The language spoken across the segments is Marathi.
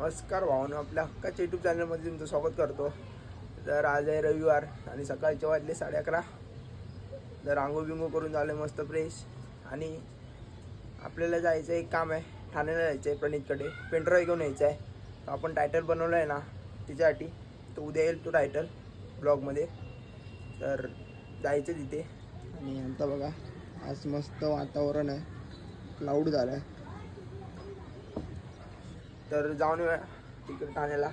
नमस्कार भावांनो, आपल्या हक्काच्या यूट्यूब चॅनलमध्ये तुमचं स्वागत करतो. तर आज आहे रविवार आणि सकाळचे वाजले 11:30. तर आंघोळ बिंगो करून झाले मस्त फ्रेश आणि आपल्याला जायचं एक काम आहे. ठाण्याला जायचं आहे प्रणितकडे, पेनड्राईव्ह घेऊन यायचं आहे. तर आपण टायटल बनवलं आहे ना तिच्यासाठी, तो उद्या येईल तो टायटल ब्लॉगमध्ये. तर जायचं तिथे. आणि आता बघा आज मस्त वातावरण आहे, क्लाउड झालं आहे. तर जाऊन येऊया तिकडे ठाण्याला,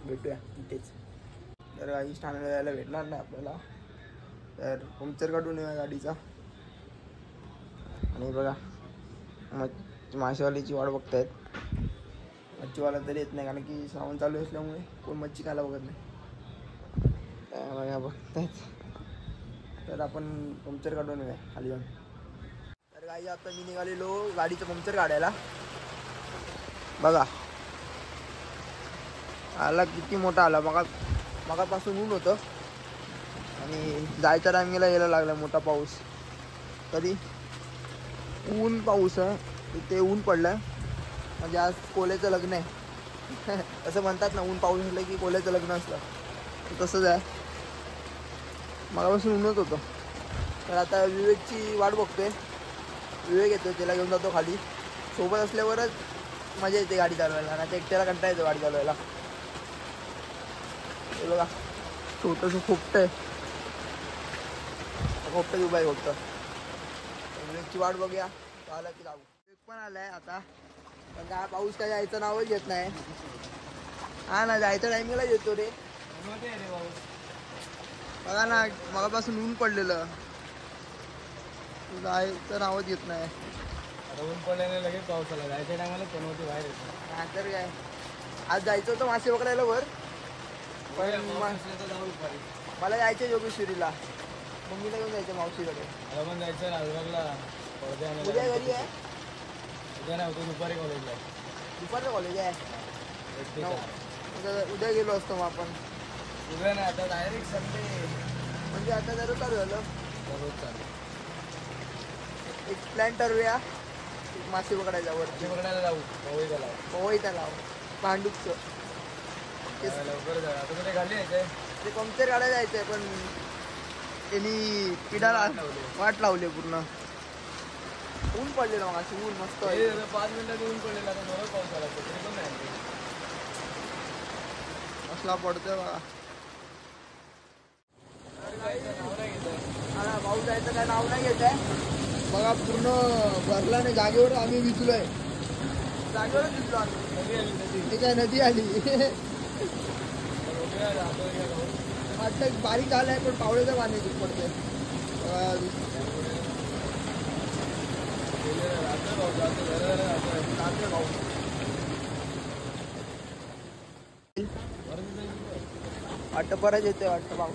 भेटूया तिथेच. तर काही ठाण्याला जायला भेटणार नाही आपल्याला, तर पंक्चर काढून येऊया गाडीचा. आणि बघा मासेवालीची वाट बघतायत. मच्छीवाला तरी येत नाही, कारण की श्रावण चालू असल्यामुळे कोण मच्छी खायला बघत नाही. बघा बघतायत. तर आपण पंक्चर काढून येऊया खाली जाऊन. तर काही आता मी निघालेलो गाडीचं पंक्चर काढायला. बघा आला किती मोठा आला. मगापासून ऊन होतं आणि जायच्या टायमिंगला यायला लागला मोठा पाऊस. तरी ऊन पाऊस आहे, इथे ऊन पडलं म्हणजे आज कोल्याचं लग्न आहे. असं म्हणतात ना, ऊन पाऊस असलं की कोल्याचं लग्न असतं, तसंच आहे. मगापासून ऊनच होतं. तर आता विवेकची वाट बघतोय. विवेक येतो, त्याला घेऊन जातो खाली. सोबत असल्यावरच मजा येते गाडी चालवायला, नाही तर एकट्याला कंटाळा येतो गाडी चालवायला. हे बघा छोटंसं खोपटं आहे, खोपटं उभा आहे फक्त. विवेकची वाट बघूया, आला की जाऊ. विवेक पण आलाय आता, पण काय पाऊस काय जायचं नावच घेत नाही. हा ना, जायचं टायमिंगला येतो रे. बघा ना, मगापासून ऊन पडलेलं, जायचं नावच घेत नाही. ऊन पडल्याने लगेच पाऊस आला. जायच्या टायमाला कोणती बाहेर येतो. हा तर काय, आज जायचं होतं मासे पकडायला वर, पण मला जायचं जोगेश्वरीला. मम्मीला घेऊन जायचं मावशीकडे. मला पण जायचं लालबागला. उद्या घरी आहे. उद्या नाही होतो, दुपारी कॉलेजला. दुपारचं कॉलेज आहे. उद्या गेलो असतो मग आपण. उद्या नाही, आता डायरेक्ट संडे. म्हणजे आता जर चालू झालं रोज चालू. एक प्लॅन ठरवूया, मासे पकडायचा वर. मासे पकडायला जाऊ. पवईचा लाव भांडूपचं. लवकर जाऊ. आता कुठे खाली यायचंय, ते पंक्चर काढायला जायचं आहे, पण त्यांनी पिठाला वाट लावली पूर्ण. ऊन पडलेलं मग अशी, ऊन मस्त 5 मिनिटात ऊन पडलेला. आता बरोबर पाऊस आला, तरी पण नाही असला पडतोय बघा. पाऊस जायचं काय नाव नाही घेत आहे बघा. पूर्ण भरला नाही, जागेवर आम्ही विचलोय. जागेवरच विचलो आम्ही. ते काय नदी आली वाटतं. बारीक आलाय पण पावड्याचं पाणी पडतंय. वाटतं परत येते, वाटतं पाऊस.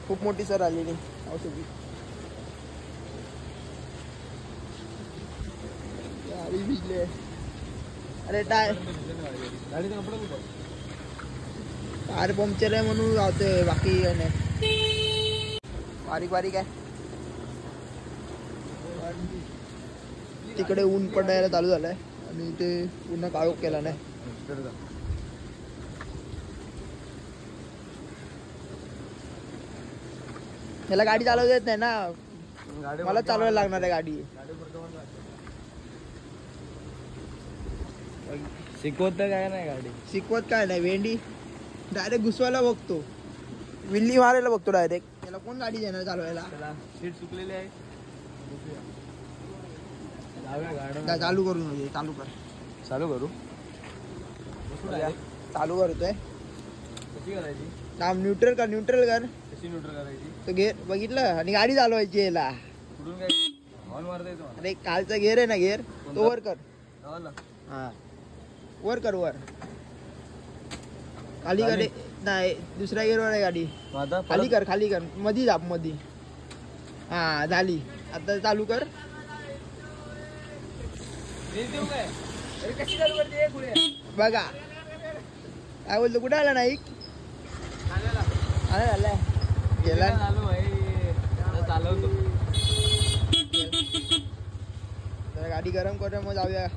खूप मोठी सर आलेली औषधी. गाडी भिजली. अरे टायर पंक्चर आहे म्हणून जातोय, बाकी काय नाही. बारीक बारीक आहे. तिकडे ऊन पडायला चालू झालंय आणि ते पूर्ण काळोख केला नाही. त्याला गाडी चालवता येत नाही ना, मला चालवायला लागणार आहे गाडी. शिकवत काय नाही गाडी, शिकवत काय नाही. भेंडी डायरेक्ट घुसवायला बघतो, विल्ली मारायला बघतो डायरेक्ट. त्याला कोण गाडी देणार चालवायला. सीट सुकलेली आहे. चालू करू म्हणजे चालू कर. चालू करू. चालू करतोय. कशी करायची? थांब, न्यूट्रल कर. न्यूट्रल कर. कशी न्यूट्रल करायची? तो गेअर बघितलं आणि गाडी चालवायची. याला कुठून काय हॉर्न मारता येतो? अरे कालचा गेअर आहे ना, गेअर तो वर कर. हा वर कर, वर खाली कर. नाही, दुसऱ्या गेअरवर आहे गाडी. खाली कर, खाली कर, मधी दाब, मधी. हा झाली. आता चालू कर. बघा काय बोलतो, कुठे आला नाही? आलाय गेला. चालवतो. गाडी गरम करूया, मग जाऊया.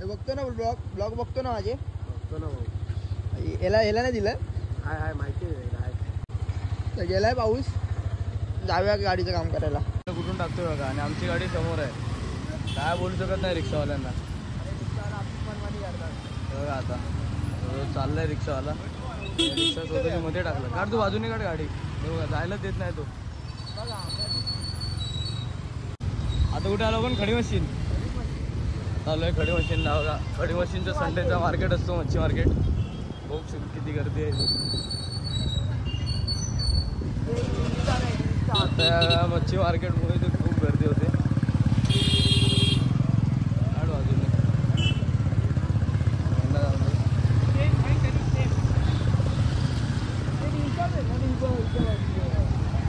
हे बघतो ना ब्लॉग बघतो ना माझे. बघतो ना भाऊ. याला नाही दिलं. हाय माहिती आहे. तर गेलाय पाऊस. जाऊया गाडीचं काम करायला. कुठून टाकतोय बघा आणि आमची गाडी समोर आहे. काय बोलू शकत नाही रिक्षावाल्यांना. बघा आता चाललाय रिक्षावाला. रिक्षा स्वतःच्या मध्ये टाकला. काढ तू बाजूने काढ गाडी. बघा जायलाच देत नाही तो. आता कुठे आलो पण खडी मशीन चालू आहे. खडी मशीनला बघा. खडी मशीनचं संडेचा मार्केट असतो. मच्छी मार्केट. बघू किती गर्दी आहे. आता मच्छी मार्केटमुळे ते खूप गर्दी होते. काढ बाजूने.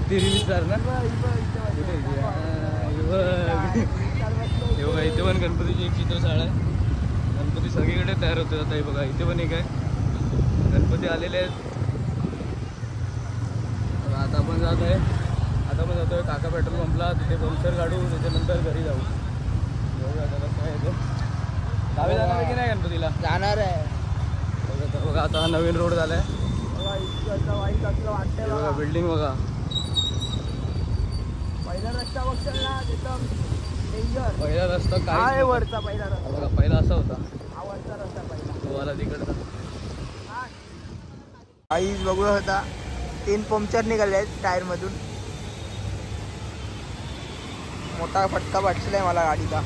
ती रिलीज ना बघा. इथे पण गणपतीची एक चित्रशाळा आहे. गणपती सगळीकडे तयार होते आता. हे बघा इथे पण एक आहे. गणपती आलेले आहेत. आता आपण जात आहे. आता आपण जातोय काका पेट्रोल पंपला. तिथे पंक्चर काढू. त्याच्यानंतर घरी जाऊ. बघा आता काय येतो. गावी जाणार आहे की नाही गणपतीला? जाणार आहे. बघा आता हा नवीन रोड झालाय. बघा बिल्डिंग बघा. पहिला रस्ता बघशाल ना तिथं डेंजर. पहिला रस्ता हा काय आहे वरचा पहिला रस्ता. बघा पहिला असा होता. हा वरचा रस्ता पहिला. तो आला तिकडचा. आईच बघू होता. 3 पंक्चर निघाले आहेत टायर मधून. मोठा फटका बसलाय मला गाडीचा.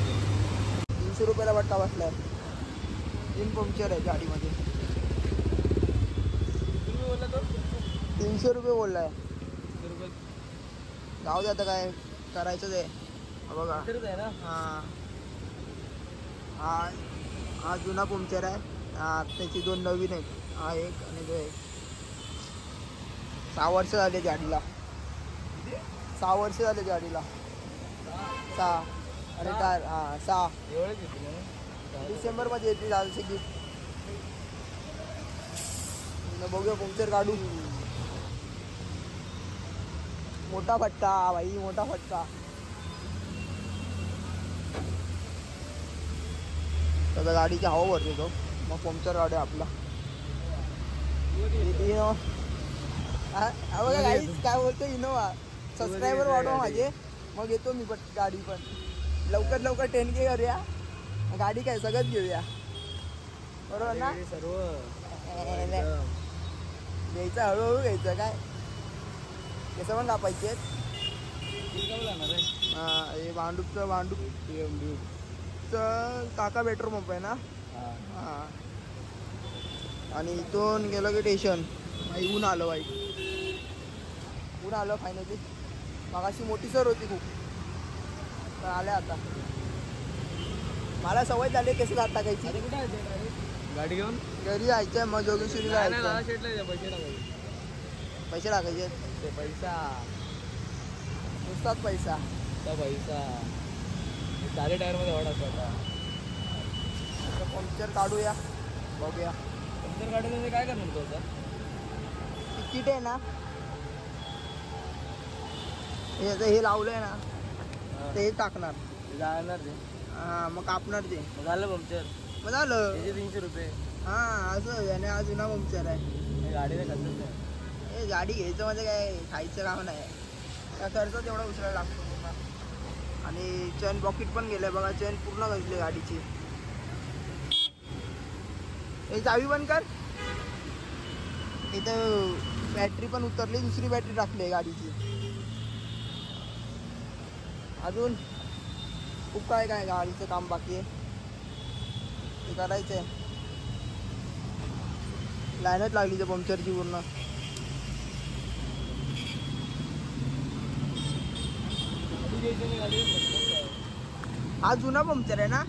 300 रुपयाला फटका बसलाय. 3 पंक्चर आहे गाडीमध्ये. 300 रुपये बोललाय. जाऊ दे आता काय करायचंच आहे. बघा हा जुना पंक्चर आहे. त्याची 2 नवीन आहेत. हा एक आणि तो एक. 6 वर्ष झाले गाडीला. 6 वर्ष झाले गाडीला. 6 आणि टायर 6 डिसेंबरमध्ये येते झालं गिफ्ट. बघूया पंक्चर काढू. मोठा फटका भाई. मोठा फटका. आता गाडीची हवा भरते तो. मग पंक्चर काढू आपला. बघा गाईच काय बोलतो. इनोवा सबस्क्रायबर वाढवा माझे. मग येतो मी पण गाडी पण. लवकर 10K करूया. गाडी काय सगळंच घेऊया. बरोबर ना? सर्व घ्यायचं हळूहळू घ्यायचं. काय कसं पण कापायचे. हे भांडूपचं काका पेट्रोल पंप आहे ना. हां आणि इथून गेलं की स्टेशन. ऊन आलं बाई. ऊन आलं फायनली. मगाशी मोठी सर होती खूप. तर आल्या आता. मला सवय झाली कसं जात टाकायची. गाडी घेऊन घरी जायचं. मग जोगेश्वरीला पैसे टाकायचे. पैसा नुसताच पैसा. चाले टायर मध्ये वाढ असतो. आता पंक्चर काढूया. बघूया पंक्चर काढून काय करणार तो आता. तिकीट आहे ना. हे लावलंय ना. ते टाकणार. जाणार ते. हां मग कापणार ते. झालं पंक्चर. मग झालं. 300 रुपये. हां असं. आणि हा जुना पंक्चर आहे. गाडीला खर्च नाही. हे गाडी घ्यायचं म्हणजे काय खायचं काम नाही. त्या खर्च तेवढा उचलायला लागतो पूर्ण. आणि चेन पॉकेट पण गेलंय बघा. चेन पूर्ण घसली गाडीची. हे चावी बंद कर. इथं बॅटरी पण उतरली. दुसरी बॅटरी टाकली आहे गाडीची. अजून खूप काय गाडीचं काम बाकी आहे. ते करायचं आहे. लाईनच लागली त्या पंक्चरची पूर्ण. हा जुना पंक्चर आहे ना.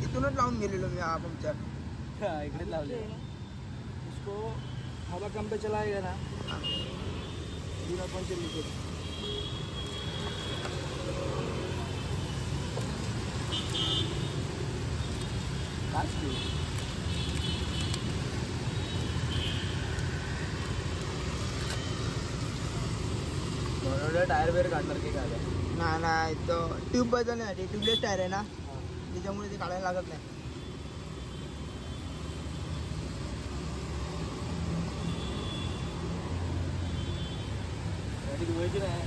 इथूनच लावून गेलेलो मी हा पंक्चर. इकडेच लावले. इसको हवा कम पे चलाएगा ना. जुना पंक्चर लीकेज. टायर वेर काढणार की काय. नाही तो ट्यूब बदलण्यासाठी. ट्यूबलेस टायर आहे ना. त्याच्यामुळे ते काढायला लागत नाही. गाडी धुवायची नाही.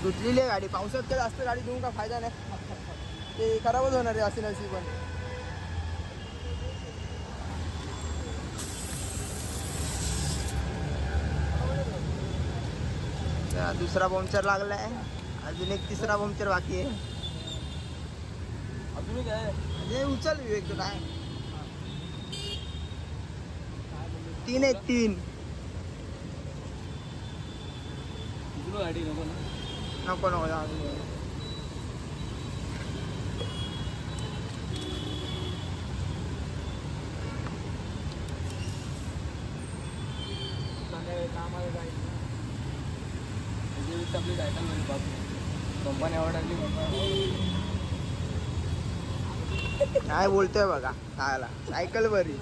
धुतलेली आहे गाडी. पावसात काय जास्त गाडी धुवून का फायदा नाही, ते खराबच होणार आहे असे नशी. पण दुसरा पंक्चर लागलाय, अजून एक तिसरा पंक्चर बाकी आहे. अजून काय उचल विवेक तो काय 3 आहेत 3. गाडी नको ना. नको नको कामाला जायचं आपली सायकल मध्ये बाबू कंपनी आवडली. काय बोलतोय बघा खायला. सायकल बरी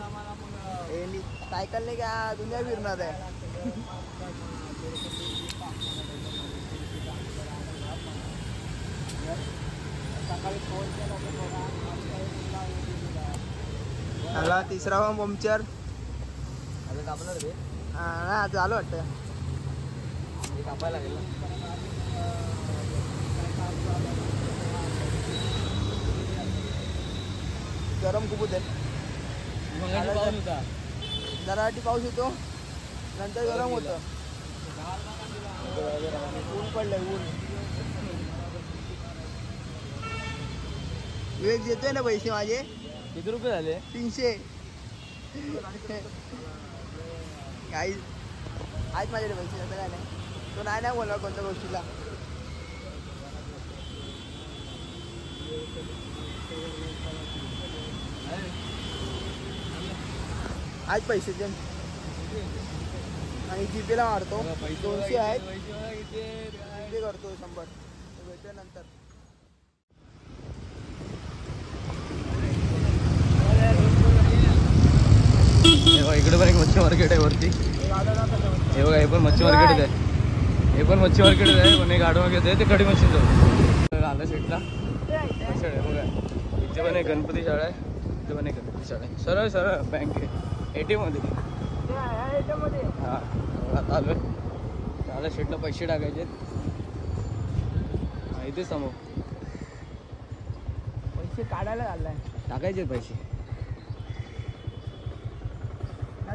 सायकलने काय दुनिया फिरणार आहे. मला तिसरा पंक्चर आता कापणार ते. हा चालू वाटतं. कापायला लागेल ना. गरम खूप होते. पाऊस होता. जरा पाऊस येतो नंतर गरम होतं. ऊन पडलंय ऊन. विवेक देतोय ना पैसे माझे. किती रुपये झाले? 300. काही आहेत माझ्याकडे पैसे, असं काय नाही. तो नाही बोलणार कोणत्या गोष्टीला. आहेत पैसे ते आणि जीपेला मारतो. 200 आहेत जीपे करतो 100. भेटूया नंतर. इकडे पण एक मच्छी मार्केट आहे वरती. हे बघा, हे पण मच्छी मार्केटच आहे. हे पण मच्छी मार्केटच आहे. पण एक आडवा घेत आहे ते कडी मच्छी जाऊ आला सेटला. आहे बघा, इथे पण एक गणपती शाळा आहे. इथे पण एक गणपती शाळा आहे. सरळ सरळ बँक आहे ATM मध्ये. हा आता आलोय. आला शेटला पैसे टाकायचे. हा इथेच समोर पैसे काढायला घाललाय. टाकायचे पैसे.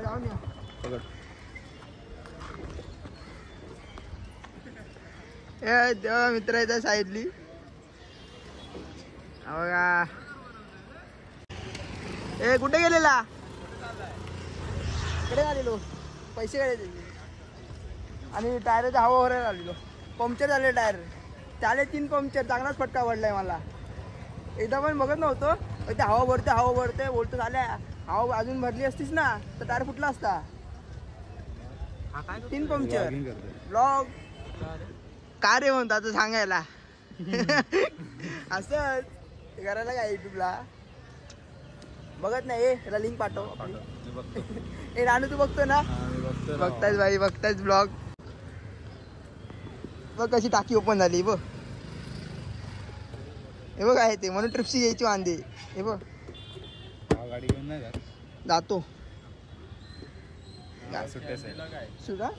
जाऊन या. पकड. तेव्हा मित्र येतात साईडली. बघा ए कुठे गेलेला? इकडे आलेलो. पैसे काढायचे आणि टायरचा हवा भरायला आलेलो. पंक्चर झाले टायर. त्याले 3 पंक्चर. चांगलाच फटका पडलाय मला. एकदा पण बघत नव्हतो. ते हवा भरते बोलतो झाल्या. हवा अजून भरली असतीस ना तर टायर फुटला असता. 3 पंक्चर. ब्लॉग का रे म्हणतो आता सांगायला. असंच करायला काय युट्यूबला बघत नाही. त्याला लिंक पाठव. ए रानू तू बघतो ना? बघतायच बाई, बघतायच ब्लॉग. बघ कशी टाकी ओपन झाली बघ. हे बघ आहे ते म्हणून ट्रिप्सी घ्यायची वांदे. हे बघ गाडी घेऊन नाही जातो. सुद्धा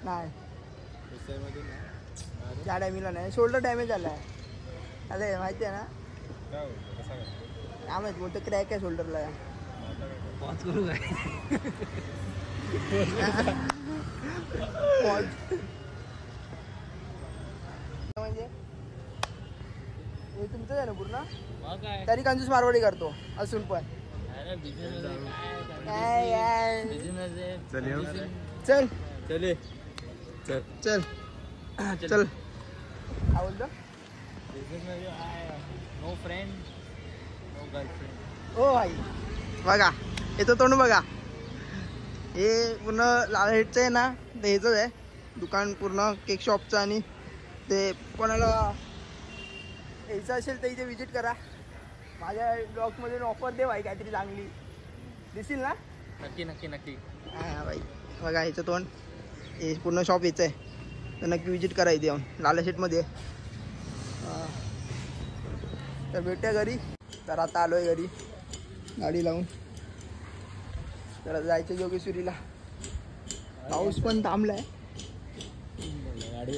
नाही त्या टायमिंगला नाही. शोल्डर डॅमेज झालाय. अरे माहिती आहे ना? काय माहिती बोलतो क्रॅक आहे शोल्डरला. म्हणजे हे तुमचं आहे ना पूर्ण. तरी कंजूस मारवाडी करतो असून पण. चल चल चल चल. काय बोलतो? No friend no girlfriend. ओ भाई बघा येतो तोंड बघा. हे पूर्ण लालहेटचं आहे ना. ते ह्याचंच आहे दुकान पूर्ण केक शॉपचं. आणि ते कोणाला यायचं असेल तर इथे विजिट करा. माझ्या ब्लॉगमध्ये ऑफर दे भाई काहीतरी चांगली. दिसेल ना? नक्की नक्की नक्की. हां भाई बघा ह्याचं तोंड. हे पूर्ण शॉप यायचं आहे तर नक्की विजिट करा इथे येऊन लालशेटमध्ये. तर भेटूया घरी. तर आता आलोय घरी गाडी लावून. तर जायचं जोगेश्वरीला. पाऊस पण थांबलाय,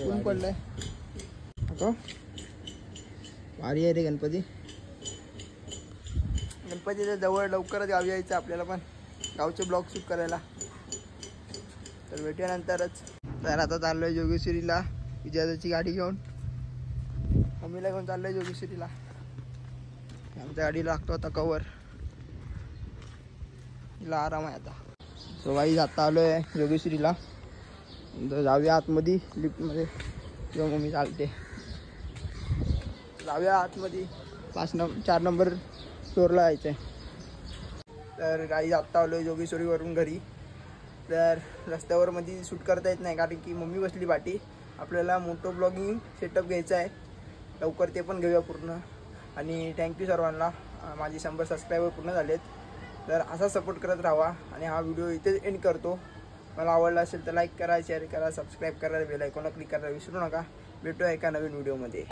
ऊन पडलंय. भारी आहे रे गणपती. गणपतीच्या जवळ लवकरच गावी यायचं आपल्याला पण, गावचे ब्लॉग शूट करायला. तर भेटूया नंतरच. तर आता चाललोय जोगेश्वरीला विजयाची गाडी घेऊन. मम्मीला घेऊन चाललोय जोगेश्वरीला. आमच्या गाडीला लागतो आता कवर. तिला आराम आहे आता. सो गाईज आता आलोय जोगेश्वरीला. जाऊया आतमध्ये लिफ्टमध्ये किंवा मम्मी चालते. जाऊया आतमध्ये. 4 नंबर फ्लोअरला जायचं आहे. तर गाईज आत्ता आलो आहे जोगेश्वरीवरून घरी. तर रस्त्यावर मध्ये शूट करता येत नाही कारण की मम्मी बसली पाठी. आपल्याला मोटो ब्लॉगिंग सेटअप घ्यायचा आहे लवकर, ते पण घेऊया पूर्ण. आणि थँक्यू सर्वांना, माझे 100 सबस्क्रायबर पूर्ण झालेत. तर असा सपोर्ट करत राहा. आणि हा व्हिडिओ इथेच एंड करतो. मला आवडला असेल तर लाईक करा, शेअर करा, सबस्क्राईब करा, बेल आयकॉनला क्लिक करायला विसरू नका. भेटूया एका नवीन व्हिडिओमध्ये.